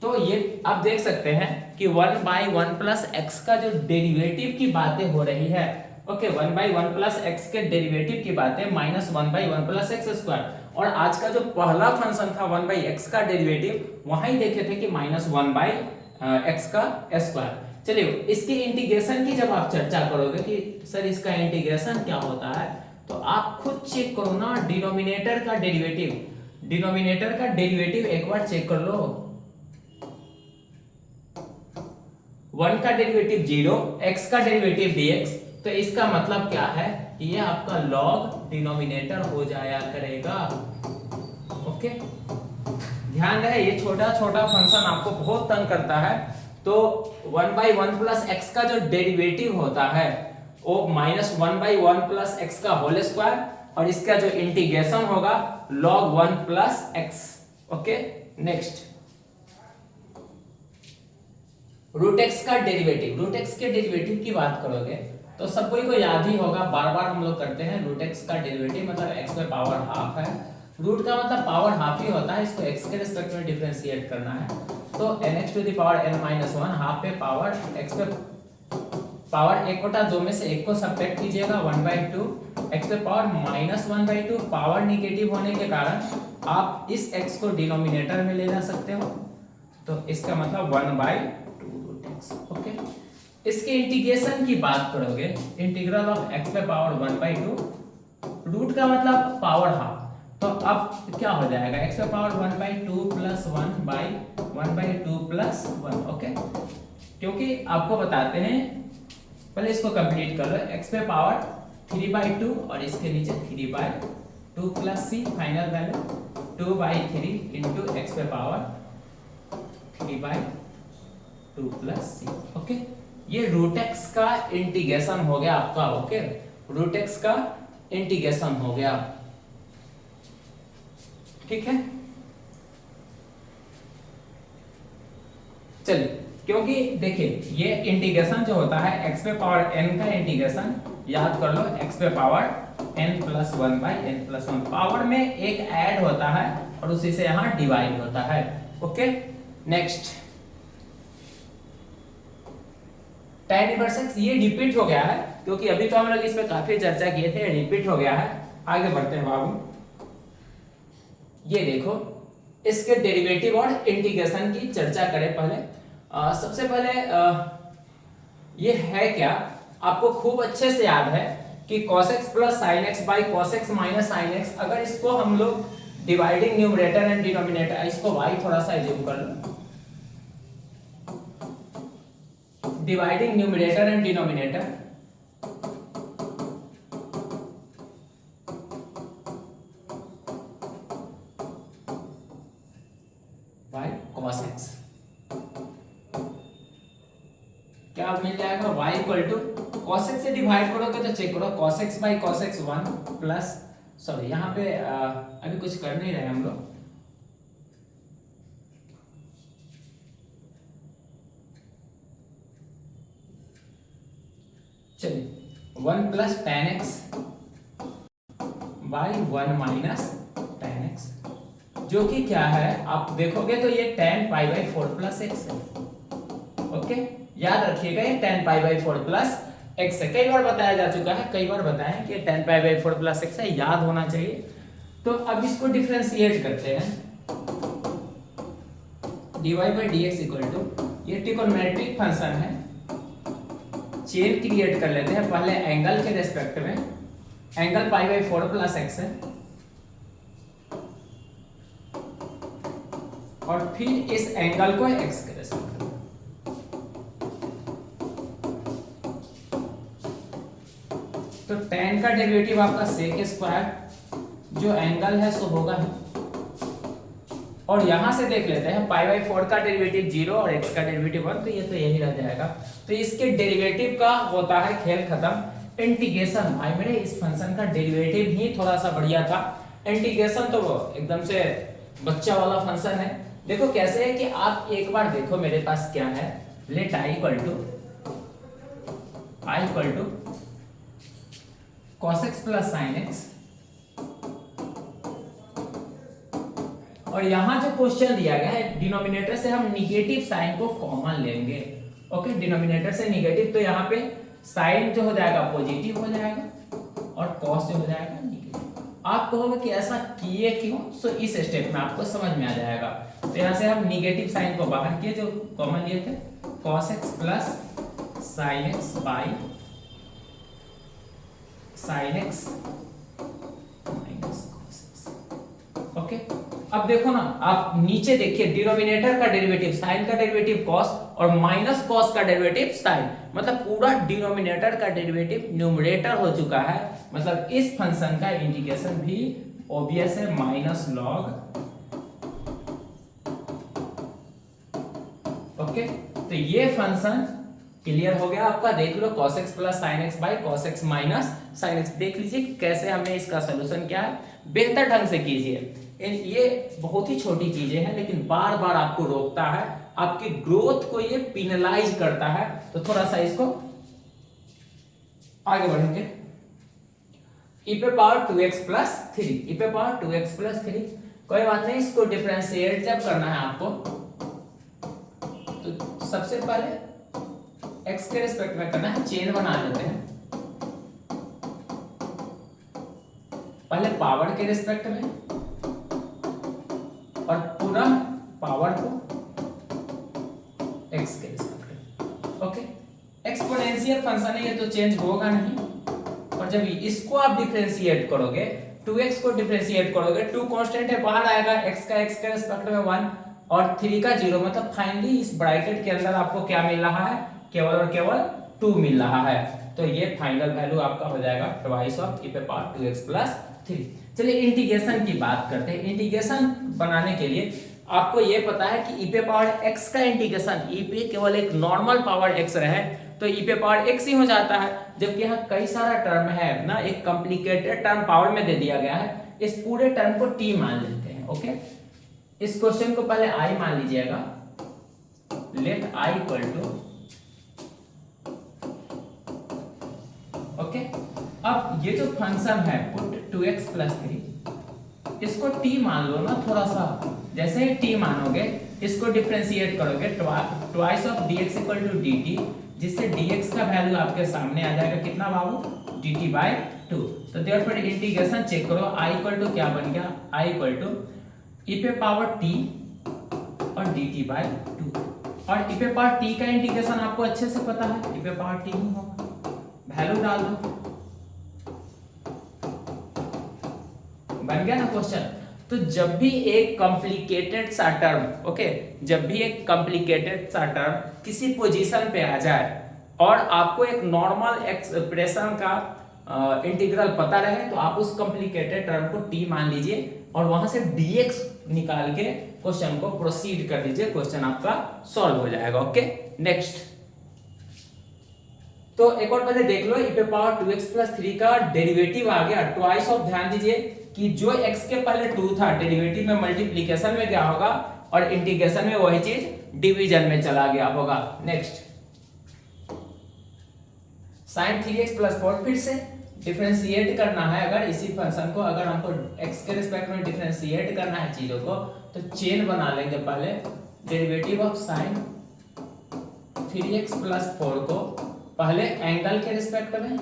तो ये आप देख सकते हैं कि 1/1 प्लस एक्स का जो डेरिवेटिव की बातें हो रही है, ओके, 1/1 प्लस एक्स के डेरिवेटिव की बातें माइनस 1/1 प्लस एक्स स्क्वायर, और आज का जो पहला फंक्शन था 1/x का डेरिवेटिव वहां ही देखे थे कि माइनस 1/x का स्क्वायर। चलिए इसके इंटीग्रेशन की जब आप चर्चा करोगे कि सर इसका इंटीग्रेशन क्या होता है, तो आप खुद चेक करो ना, डिनोमिनेटर का डेरिवेटिव एक बार चेक कर लो। 1 का डेरिवेटिव 0, x का डेरिवेटिव dx, तो इसका मतलब क्या है कि ये आपका log डिनोमिनेटर हो जाया करेगा। ओके, ध्यान रहे ये छोटा छोटा फंक्शन आपको बहुत तंग करता है, तो 1/1 प्लस एक्स का जो डेरिवेटिव होता है वो माइनस 1/1 प्लस एक्स का होल स्क्वायर, और इसका जो इंटीग्रेशन होगा log 1 plus x. Okay, next root x का डेरिवेटिव, रूट एक्स के डेरिवेटिव की बात करोगे तो सब कोई को याद ही होगा, बार बार हम लोग करते हैं। रूट एक्स का डेरिवेटिव मतलब एक्स पे पावर हाफ है, रूट का मतलब पावर हाफ ही होता है, इसको एक्स के रिस्पेक्ट में डिफरेंशिएट करना है, तो nx to the power n-1 half पे पावर x पे पावर 1/2 में से 1 को सब्ट्रैक्ट कीजिएगा 1/2, x पे पावर -1/2, पावर नेगेटिव होने के कारण आप इस x को डिनोमिनेटर में ले जा सकते हो, तो इसका मतलब 1/2 रूट एक्स। ओके, इसके इंटीग्रेशन की बात करोगे, इंटीग्रल ऑफ x पे पावर 1/2, रूट का मतलब पावर हाफ, तो अब क्या हो जाएगा x पे पावर 1/2 प्लस 1/2 प्लस 1। ओके, क्योंकि आपको बताते हैं, पहले इसको कंप्लीट कर लो, x पे पावर 3/2 और इसके नीचे 3/2 plus c, final value 2/3 into x पे पावर 3/2 प्लस c। ओके, ये रूट एक्स का इंटीग्रेशन हो गया आपका। ओके, रूट एक्स का इंटीग्रेशन हो गया, ठीक है। चलिए, क्योंकि देखिए ये इंटीग्रेशन जो होता है x पे पावर n का इंटीग्रेशन याद कर लो, x पे पावर n+1/n+1, पावर में एक ऐड होता है और उसी से यहां डिवाइड होता है। Okay, next tan inverse x, ये रिपीट हो गया है क्योंकि अभी तो हम लोग इस पे काफी चर्चा किए थे, रिपीट हो गया है। आगे बढ़ते हैं बाबू, ये देखो इसके डेरिवेटिव और इंटीग्रेशन की चर्चा करें। पहले सबसे पहले ये है क्या, आपको खूब अच्छे से याद है कि cos x plus sin x by cos x minus sin x, अगर इसको हम लोग डिवाइडिंग न्यूमरेटर एंड डिनोमिनेटर, इसको y थोड़ा सा एज्यूम कर लो, dividing numerator and denominator, by cos x, क्या मिल जाएगा y equal to cos x से डिवाइड करोगे तो चेक करो cos x by cos x 1 plus, sorry यहाँ पे अभी कुछ कर नहीं रहे हम लोग, चलिए 1 plus tan x by 1 minus tan x, जो कि क्या है आप देखोगे तो ये tan π/4 प्लस x है। ओके, याद रखिएगा ये tan π/4 प्लस x है, कई बार बताया जा चुका है, कई बार बताया कि tan π/4 प्लस x है, याद होना चाहिए। तो अब इसको डिफरेंशिएट करते हैं, dy by dx equal to, ये ट्रिगोनोमेट्रिक फंक्शन है, चेन क्रिएट कर लेते हैं पहले एंगल के रेस्पेक्ट में, एंगल π/4 प्लस x है, और फिर इस एंगल को x के रेस्पेक्ट में, तो tan का डेरिवेटिव आपका sec स्क्वायर, जो एंगल है सो होगा, और यहां से देख लेते हैं π/4 का डेरिवेटिव 0 और x का डेरिवेटिव 1, तो ये तो यही रह जाएगा। तो इसके डेरिवेटिव का होता है खेल खत्म, इंटीग्रेशन। भाई मेरे इस फंक्शन का डेरिवेटिव ही थोड़ा सा बढ़िया था, इंटीग्रेशन तो वो एकदम से बच्चा वाला फंक्शन है। देखो कैसे है कि आप एक बार देखो मेरे पास क्या है, let i equal to cos x plus sin x और यहाँ जो क्वेश्चन दिया गया है डिनोमिनेटर से हम निगेटिव साइन को कॉमन लेंगे। ओके, डिनोमिनेटर से निगेटिव, तो यहाँ पे साइन जो हो जाएगा पॉजिटिव हो जाएगा और कॉस जो हो जाएगा निगेटिव। आप कहोगे कि ऐसा किए क्यों, सो इस स्टेप में आपको समझ में आ जाएगा। तो यहाँ से हम निगेटिव साइन को बाहर किए, जो कॉमन लिए थे, cos x plus sin x by sin x minus cos x। Okay, अब देखो ना, आप नीचे देखिए, डिनोमिनेटर का डेरिवेटिव साइन का डेरिवेटिव कॉस और माइनस कॉस का डेरिवेटिव साइन, मतलब पूरा डिनोमिनेटर का डेरिवेटिव न्यूमरेटर हो चुका है। मतलब इस फंक्शन का इंटीग्रेशन भी ऑब्वियस है माइनस लॉग। ओके, तो ये फंक्शन क्लियर हो गया आपका। देख लो cos x plus sin x by cos x minus sin x। देख लीजिए कि कैसे हमने इसका सोल्यूशन किया है, बेहतर ढंग से कीजिए। ये बहुत ही छोटी चीजें हैं लेकिन बार बार आपको रोकता है, आपकी ग्रोथ को ये पिनलाइज करता है। तो थोड़ा सा इसको आगे बढ़ेंगे। e पे पावर 2x प्लस 3, e पे पावर 2x प्लस 3, कोई बात नहीं, इसको डिफरेंशिएट जब करना है आपको तो सबसे पहले x के रिस्पेक्ट में करना है, चेन बना लेते हैं। पहले पावर के रिस्पेक्ट में और पुनः पावर को x के रिस्पेक्ट में। ओके, एक्सपोनेंशियल फंक्शन है ये, तो चेंज होगा नहीं। और जब इसको आप डिफरेंशिएट करोगे, 2x को डिफरेंशिएट करोगे, 2 कांस्टेंट है, बाहर आएगा, x का रिस्पेक्ट में 1 और 3 का 0, मतलब फाइनली इस ब्रैकेट के अंदर आपको क्या मिल रहा है, केवल और केवल 2 मिल रहा है। तो ये फाइनल वैल्यू आपका हो जाएगा ट्वाइस ऑफ e पे पावर 2x प्लस 3। चलिए इंटीग्रेशन की बात करते हैं। इंटीग्रेशन बनाने के लिए आपको ये पता है कि e पे पावर x का इंटीग्रेशन, e पे केवल एक नॉर्मल पावर x रहे तो e पे पावर x ही हो जाता है, जबकि यहाँ कई सारा टर्म है ना, एक कॉम्प्लिकेटेड टर्म पावर में दे दिया गया है। इस पूरे टर्म को t मान लेते हैं। ओके, इस क्वेश्चन को पहले i मान लीजिएगा, let i equal to. Okay, अब ये जो फंक्शन है पुट 2x प्लस 3, इसको t मान लो ना थोड़ा सा। जैसे ही t मानोगे, इसको डिफरेंशिएट करोगे, twice of dx equal to dt, जिससे dx का वैल्यू आपके सामने आ जाएगा कितना बाबू, dt बाई 2। तो देयरफॉर इंटीग्रेशन चेक करो, i इक्वल टू क्या बन गया, i इक्वल टू e पे पावर t और dt बाई 2। और e पे पावर t का इंटीग्रेशन आपको अच्छे से पता है, e पे पावर t ही होगा, वैल्यू डाल दो, बन गया ना क्वेश्चन। तो जब भी एक कॉम्प्लिकेटेड सा टर्म, ओके, जब भी एक कॉम्प्लिकेटेड सा टर्म किसी पोजीशन पे आ जाए और आपको एक नॉर्मल एक्सप्रेशन का इंटीग्रल पता रहे, तो आप उस कॉम्प्लिकेटेड टर्म को t मान लीजिए और वहां से dx निकाल के क्वेश्चन को प्रोसीड कर दीजिए, क्वेश्चन आपका सॉल्व हो जाएगा। Okay, next. तो एक और पहले देख लो, e पे पावर 2x प्लस 3 का डेरिवेटिव आ गया ट्वाइस ऑफ। ध्यान दीजिए कि जो x के पहले 2 था, डेरिवेटिव में मल्टीप्लिकेशन में क्या होगा और इंटीग्रेशन में वही चीज डिवीजन में चला गया होगा। नेक्स्ट, sin 3x प्लस 4, फिर से डिफरेंशिएट करना है। अगर इसी फंक्शन को अगर हमको x के रिस्पेक्ट में डिफरेंशिएट करना है चीजों को, तो चेन बना लेंगे। पहले derivative of sin 3x plus 4 को पहले एंगल के रिस्पेक्ट में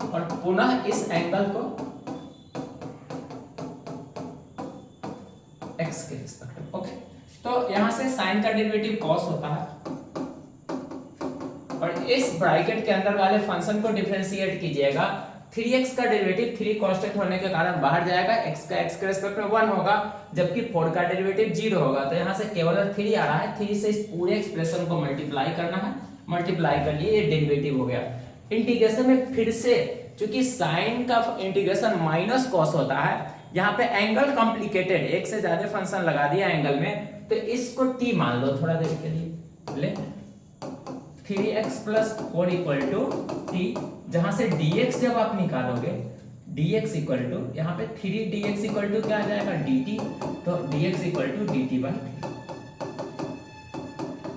और पुनः इस एंगल को x के रिस्पेक्ट में। ओके, तो यहां से साइन का डेरिवेटिव cos होता है और इस ब्रैकेट के अंदर वाले फंक्शन को डिफरेंशिएट कीजिएगा। 3x का डेरिवेटिव 3 कांस्टेंट होने के कारण बाहर जाएगा, x का x के रिस्पेक्ट में 1 होगा, जबकि 4 का डेरिवेटिव 0 होगा। तो यहां से केवल 3 आ रहा है, 3 से इस पूरे एक्सप्रेशन को मल्टीप्लाई करना है, मल्टीप्लाई कर लिए, ये डेरिवेटिव हो गया। इंटीग्रेशन में फिर से, क्योंकि साइन का इंटीग्रेशन माइनस कॉस होता है, यहाँ पे एंगल कॉम्प्लिकेटेड, एक से ज्यादा फंक्शन लगा दिया एंगल में, तो इसको t मान लो थोड़ा देर के लिए। ले 3x plus 4 equal to t, जहां से dx जब आप निकालोगे, dx इक्वल टू यहाँ पे 3dx इक्वल टू क्या आ जाएगा, dt, तो dx equal to dt by 3।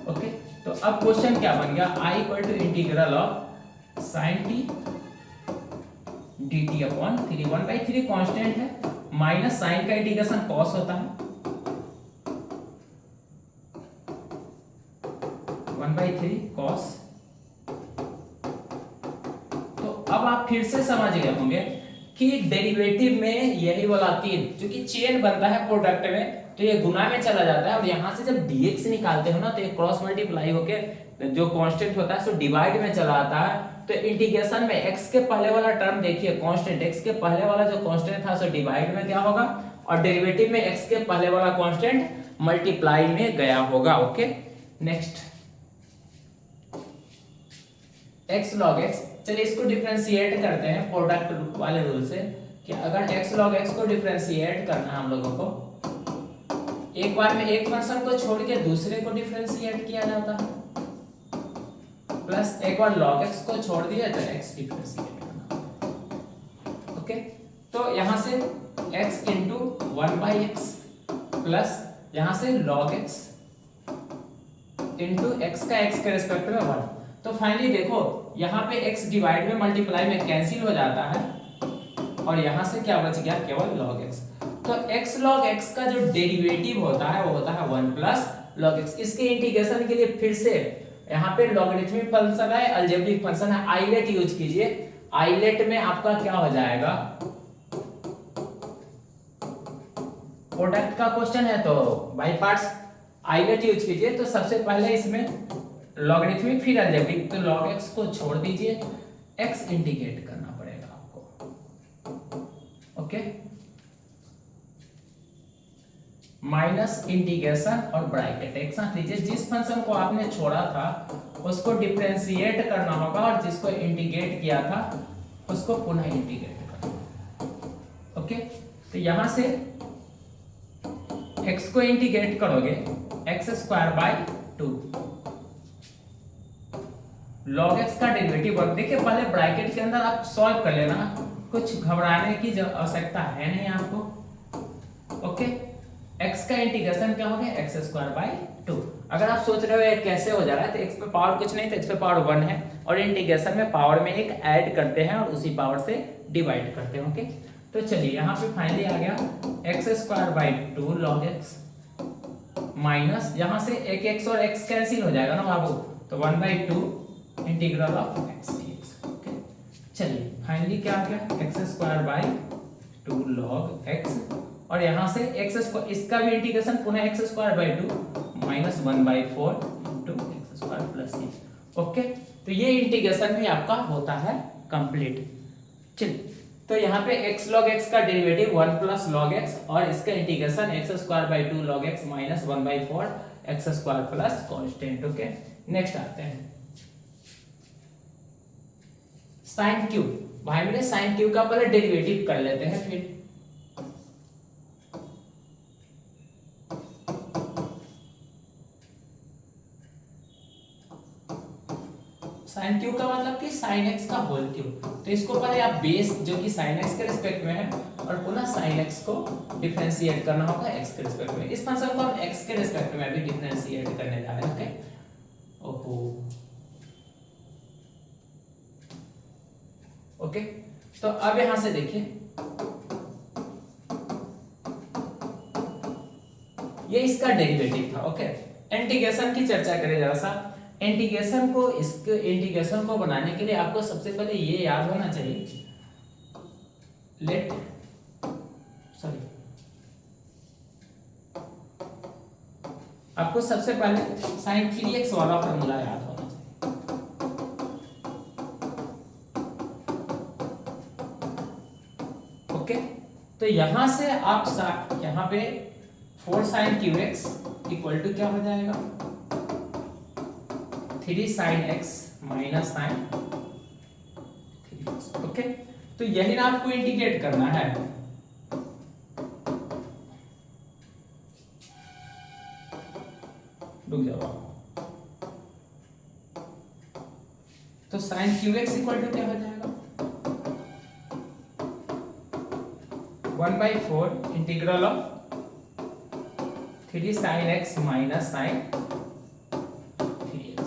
Okay, तो अब क्वेश्चन क्या बन गया, i equal to integral of sin t dt upon 3, 1/3 constant है, माइनस साइन का इंटीग्रेशन कॉस होता है, 1/3 कॉस। तो अब आप फिर से समझ गए होंगे कि डेरिवेटिव में यही वाला 3, क्योंकि चेन बनता है प्रोडक्ट में तो ये गुना में चला जाता है, और यहां से जब dx निकालते हो ना तो ये क्रॉस मल्टीप्लाई होके जो कांस्टेंट होता है सो डिवाइड में चला आता है। तो इंटीग्रेशन में x के पहले वाला टर्म देखिए कांस्टेंट, x के पहले वाला जो कांस्टेंट था सो डिवाइड में क्या होगा, और डेरिवेटिव में x के पहले वाला कांस्टेंट मल्टीप्लाई में गया होगा। Okay next x log x, चलिए इसको डिफरेंशिएट करते हैं प्रोडक्ट वाले रूल से कि अगर x log x को डिफरेंशिएट करना है हम लोगों को, एक बार में एक फंक्शन को छोड़ के दूसरे को डिफरेंशिएट किया जाता है, प्लस एक बार log x को छोड़ दिया तो x डिफरेंशिएट करना। ओके तो यहां से x इंटू 1/x प्लस यहां से log x इंटू x का x के रेस्पेक्ट में 1। तो फाइनली देखो यहाँ पे x डिवाइड में मल्टीप्लाई में कैंसिल हो जाता है, और यहाँ से क्या बच गया, केवल log x। तो x log x का जो डेरिवेटिव होता है वो होता है 1 प्लस log x। इसके इंटीग्रेशन के लिए फिर से यहाँ पे लॉगरिथमिक फंक्शन है, अलजेब्रिक फंक्शन है, आइलेट यूज कीजिए। आइलेट में आपका क्या हो जाएगा, प्रोडक्ट का क्वेश्चन है तो बाय पार्ट्स आइलेट यूज कीजिए। तो सबसे पहले इसमें लॉगरिथमिक फिर अलजेब्रिक, तो log x को छोड़ दीजिए, x इंटीग्रेट करना पड़ेगा आपको। ओके माइनस इंटीग्रेशन और ब्रैकेट एक साथ लीजिए, जिस फंक्शन को आपने छोड़ा था उसको डिफरेंशिएट करना होगा, और जिसको इंटीग्रेट किया था उसको पुनः इंटीग्रेट करना। ओके तो यहां से x को इंटीग्रेट करोगे x² 2 log x का डेरिवेटिव। और देखिए पहले ब्रैकेट के अंदर आप सॉल्व कर लेना, कुछ घबराने की आवश्यकता है नहीं आपको। ओके x का इंटीग्रेशन क्या हो गया, x² 2। अगर आप सोच रहे हो ये कैसे हो जा रहा है, तो x पे पावर कुछ नहीं, तो x पे पावर 1 है, और इंटीग्रेशन में पावर में एक ऐड करते हैं और उसी पावर से डिवाइड करते हैं। ओके तो चलिए यहाँ पे फाइनली आ गया x² 2 log x माइनस यहाँ से एक x और x कैंसिल हो जाएगा ना बाबू, तो 1/2 integral of x dx। Okay चलिए फाइनली क्या आ गया, x² 2 log x, और यहां से x², इसका भी इंटीग्रेशन पुनः x² 2 minus 1/4 into x² plus ये। ओके तो ये इंटीग्रेशन भी आपका होता है कंप्लीट। चलिए तो यहाँ पे x log x का डेरिवेटिव 1 प्लस log x, और इसका integration x² 2 log x minus 1/4 x² plus constant. Okay next आते हैं साइन क्यूब। भाई मेरे साइन क्यूब का पहले डेरिवेटिव कर लेते हैं, फिर साइन क्यूब का मतलब कि साइन एक्स का होल क्यूब। तो इसको पहले आप बेस जो कि साइन एक्स के रिस्पेक्ट में है, और पुनः साइन एक्स को डिफरेंशिएट करना होगा एक्स के रिस्पेक्ट में। इस फंक्शन को हम एक्स के रिस्पेक्ट में भी डिफरेंशिएट करने जा रहे हैं। ओके ओहो ओके तो अब यहां से देखिए ये इसका डेरिवेटिव था। ओके इंटीग्रेशन की चर्चा करें जरा सा। इंटीग्रेशन को, इसके इंटीग्रेशन को बनाने के लिए आपको सबसे पहले ये याद होना चाहिए, आपको सबसे पहले sin 3x वाला फॉर्मूला याद होना चाहिए। ओके तो यहां से आप यहां पे 4 sin qx इक्वल टू क्या हो जाएगा, 3 sin x minus sin 3x। Okay तो यही ना आपको इंटीग्रेट करना है। रुक जाओ, तो sin qx इक्वल टू क्या हो जाएगा, 1/4 integral of 3 sin x minus sin 3x।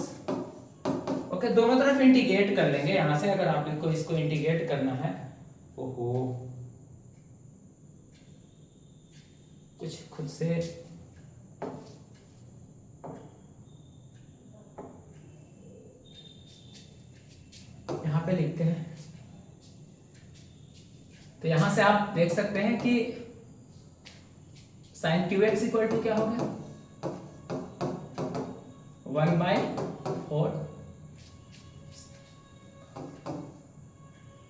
Okay दोनों तरफ इंटीग्रेट कर लेंगे यहां से। अगर आपको इसको इंटीग्रेट करना है ओहो, कुछ खुद से यहाँ पे लिखते हैं। तो यहां से आप देख सकते हैं कि sine cube x equal to क्या हो गया, 1/4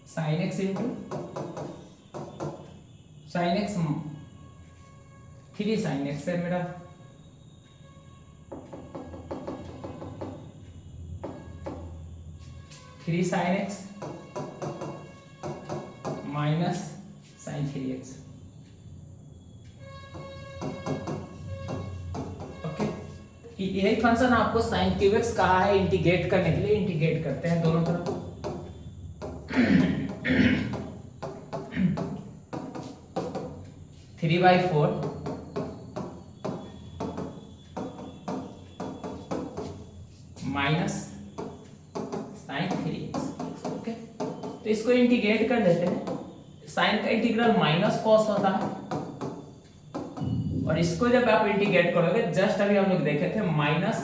sine x into sine x 3 sine x है मेरा, three sine x minus sine 3x। Okay, यही फंक्शन आपको साइन क्यूब एक्स कहा है इंटीग्रेट करने के लिए। इंटीग्रेट करते हैं दोनों तरफ। 3/4 माइनस साइन 3x। ओके, तो इसको इंटीग्रेट कर लेते हैं। साइन का इंटीग्रल माइनस कॉस होता है, और इसको जब आप इंटीग्रेट करोगे, जस्ट अभी हम लोग देखे थे माइनस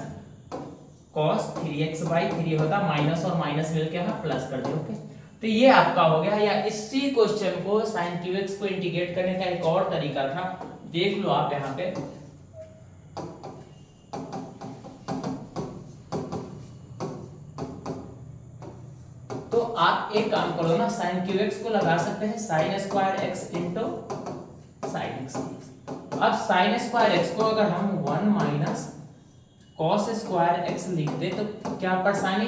कॉस 3x/3 होता, माइनस और माइनस मिलके यहाँ प्लस कर दिया। ओके, तो ये आपका हो गया। या इसी क्वेश्चन को साइन क्यू एक्स को इंटीग्रेट करने का एक और तरीका था, देख लो आप यहाँ पे। तो आप एक काम करो ना, साइन क्यू एक्स को लगा सकते हैं sine square x into sine x. अब साइन स्क्वायर एक्स को अगर हम 1 माइनस कॉस स्क्वायर एक्स लिख दे तो क्या परेशानी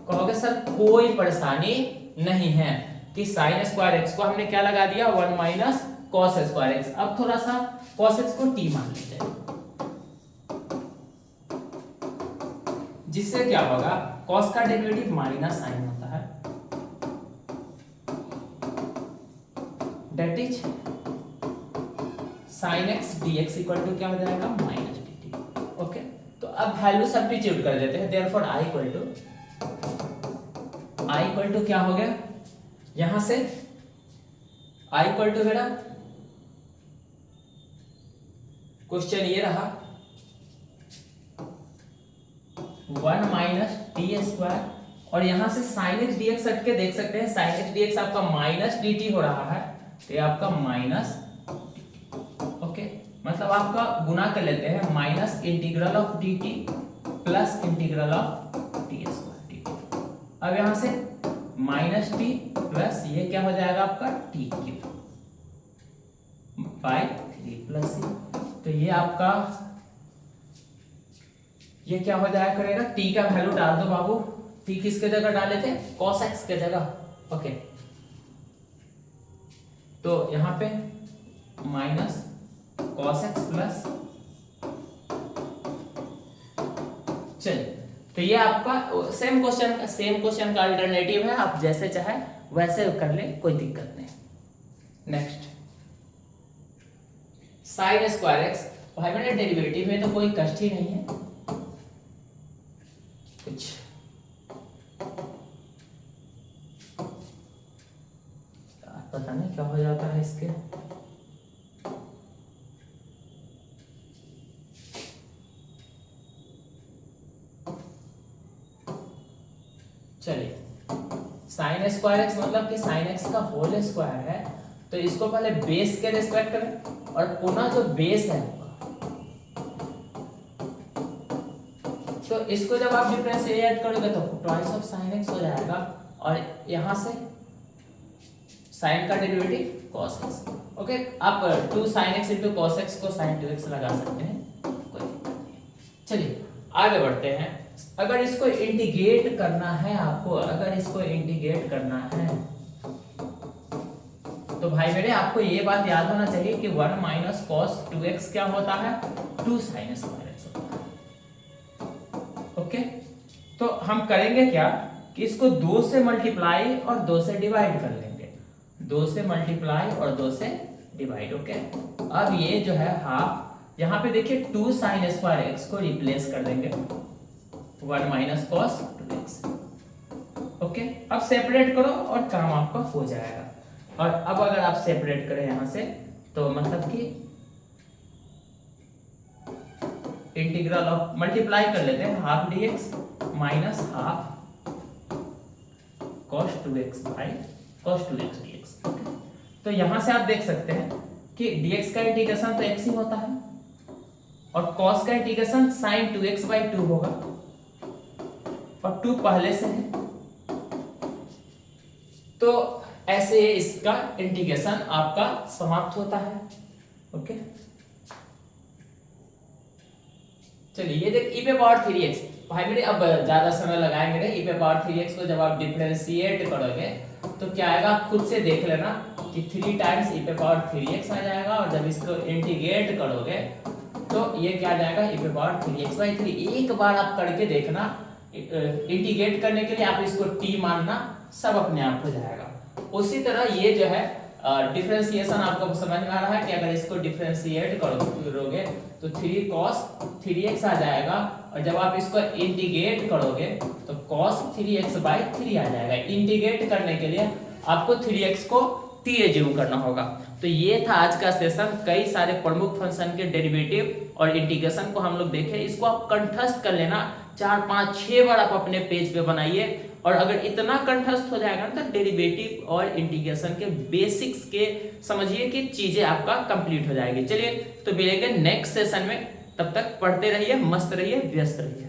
कहोगे? सर कोई परेशानी नहीं है कि साइन स्क्वायर एक्स को हमने क्या लगा दिया, 1 माइनस कॉस स्क्वायर एक्स। अब थोड़ा सा कॉस एक्स को टी मान लेते हैं, जिससे क्या होगा, कॉस का डेरिवेटिव माइनस साइन होता है, that is sine x dx equal to क्या हो जाएगा, माइनस dt। ओके, तो अब वैल्यू सब्स्टिट्यूट कर देते हैं। देयरफॉर i इक्वल टू क्या हो गया, यहां से i इक्वल टू बेटा क्वेश्चन ये रहा 1 माइनस टी स्क्वायर, और यहां से साइन एक्स डीएक्स हट के देख सकते हैं, साइन एक्स डीएक्स आपका माइनस dt हो रहा है, तो ये आपका माइनस। ओके, मतलब आपका गुना कर लेते हैं, minus integral of dt plus integral of T square dt। अब यहां से माइनस टी प्लस ये क्या हो जाएगा आपका टी क्यूब बाय 3 प्लस सी। तो ये आपका ये क्या हो जाया करेगा, टी का वैल्यू डाल दो बाबू। टी किसके जगह डाले थे, cos x के जगह। ओके, तो यहां पे माइनस cos x प्लस, चलिए, तो ये आपका सेम क्वेश्चन का अल्टरनेटिव है। आप जैसे चाहे वैसे कर ले, कोई दिक्कत नहीं। Next, sine square x. भाई मैंने डेरिवेटिव में तो कोई कष्ट ही नहीं है कुछ। पता नहीं क्या हो जाता है इसके। चलिए, साइन स्क्वायर एक्स मतलब कि साइन एक्स का होल स्क्वायर है, तो इसको पहले बेस के रिस्पेक्ट में, और पुनः जो बेस है तो इसको जब आप डिफरेंशिएट करोगे तो ट्वाइस ऑफ साइन एक्स हो जाएगा, और यहां से साइन का डेरिवेटिव कॉस एक्स। ओके, आप 2 sin x into cos x को sin 2x लगा सकते हैं, कोई दिक्कत नहीं। चलिए आगे बढ़ते हैं। अगर इसको इंटीग्रेट करना है आपको, अगर इसको इंटीग्रेट करना है तो भाई मेरे आपको ये बात याद होना चाहिए कि 1 माइनस कॉस 2x क्या होता है, 2 sin स्क्वायर एक्स होता है। ओके, तो हम करेंगे क्या कि इसको 2 से मल्टीप्लाई और 2 से डिवाइड कर लेंगे, 2 से मल्टीप्लाई और 2 से डिवाइड। ओके, अब ये जो है हाफ, यहाँ पे देखिए 2 sin स्क्वायर एक्स को रिप्लेस कर देंगे 1 माइनस कॉस 2x। ओके, अब सेपरेट करो और काम आपका हो जाएगा। और अब अगर आप सेपरेट करें यहां से तो मतलब कि इंटीग्रल ऑफ मल्टीप्लाई कर लेते हैं half dx minus half cos 2x by cos 2x dx। Okay, तो यहां से आप देख सकते हैं कि dx का इंटीग्रेशन तो x ही होता है और cos का इंटीग्रेशन sin 2x बाई 2 होगा और 2 पहले से है, तो ऐसे इसका इंटीग्रेशन आपका समाप्त होता है। ओके, चलिए ये देख e पे पावर 3x भाई मेरे, अब ज्यादा समय लगाएंगे नहीं। e पे पावर 3x को जब आप डिफरेंशिएट करोगे तो क्या आएगा, आप खुद से देख लेना कि 3 टाइम्स e पे पावर 3x आ जाएगा और जब इसको इंटीग्रेट करोगे तो ये क्या आ जाएगा e पे पावर 3x बाई 3। एक बार आप करके देखना, इंटीग्रेट करने के लिए आप इसको t मानना, सब अपने आप हो जाएगा। उसी तरह ये जो है डिफरेंशिएशन आपको समझ में आ रहा है कि अगर इसको डिफरेंशिएट करोगे तो 3 cos 3x आ जाएगा और जब आप इसको इंटीग्रेट करोगे तो cos 3x बाई 3 आ जाएगा। इंटीग्रेट करने के लिए आपको 3x को t एज्यूम करना होगा। तो ये था आज का सेशन। कई सारे प्रमुख फंक्शन के डेरिवेटिव और इंटीग्रेशन को हम लोग देखे। इसको आप कंठस्थ कर लेना, 4 5 6 बार आप अपने पेज पे बनाइए और अगर इतना कंठस्थ हो जाएगा ना तो डेरिवेटिव और इंटीग्रेशन के बेसिक्स के समझिए कि चीजें आपका कंप्लीट हो जाएगी। चलिए तो मिलेंगे नेक्स्ट सेशन में, तब तक पढ़ते रहिए, मस्त रहिए, व्यस्त रहिए।